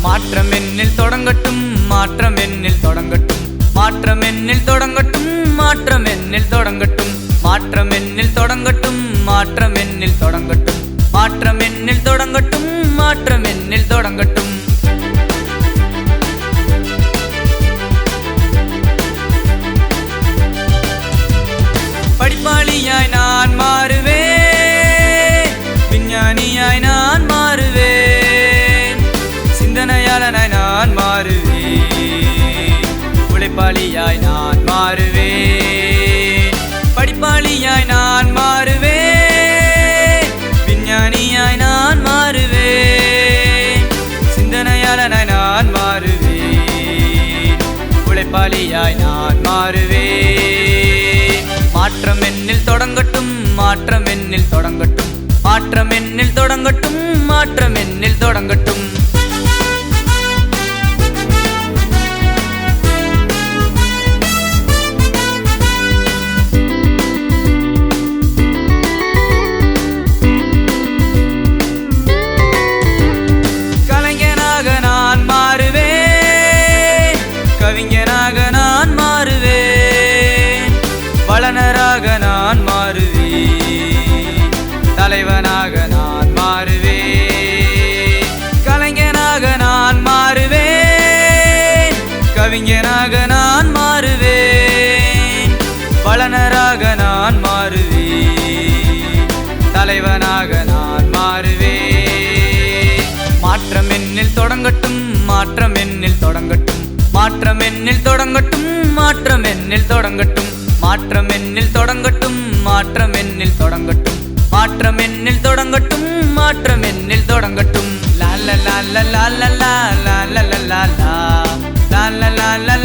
மாற்றம் என்னில் தொடங்கட்டும், மாற்றம் என்னில் தொடங்கட்டும், மாற்றம் என்னில் தொடங்கட்டும், மாற்றம் என்னில் தொடங்கட்டும், மாற்றம் என்னில் தொடங்கட்டும், மாற்றம் என்னில் தொடங்கட்டும், மாற்றம் என்னில் தொடங்கட்டும், மாற்றம் என்னில் தொடங்கட்டும். படிப்பாளியாய் நான் மாறுவேன், விஞ்ஞானியாய் நான் மாறுவேன், சிந்தனையாளனாய் நான் மாறுவேன், உழைப்பாளியாய் நான் மாறுவேன். படிப்பாளியாய் நான் மாறுவேன், விஞ்ஞானியாய் நான் மாறுவேன், சிந்தனையாளனாய் நான் மாறுவேன், உழைப்பாளியாய் நான் மாறுவேன். மாற்றம் என்னில் தொடங்கட்டும், மாற்றம் என்னில் தொடங்கட்டும், மாற்றம் என்னில் தொடங்கட்டும், மாற்றம் என்னில் தொடங்கட்டும். கலைஞனாக நான் மாறுவேன், கவிஞனாக நான் மாறுவேன், வளனராக நான் மாறுவேன், தலைவனாக நான் மாறுவேன். கலைஞனாக நான் மாறுவேன், கவிஞனாக நான் மாறுவேன், வளனராக நான் மாறுவேன், தலைவனாக நான் மாறுவேன். மாற்றம் என்னில் தொடங்கட்டும், மாற்றம் என்னில் தொடங்கட்டும், மாற்றம் என்னில் தொடங்கட்டும், மாற்றம் என்னில் தொடங்கட்டும், மாற்றம் என்னில் தொடங்கட்டும், மாற்றம் என்னில் தொடங்கட்டும், மாற்றம் என்னில் தொடங்கட்டும், மாற்றம் என்னில் தொடங்கட்டும். லா லா லா லா லா லா லா லா லா லா லா லா லா லா லா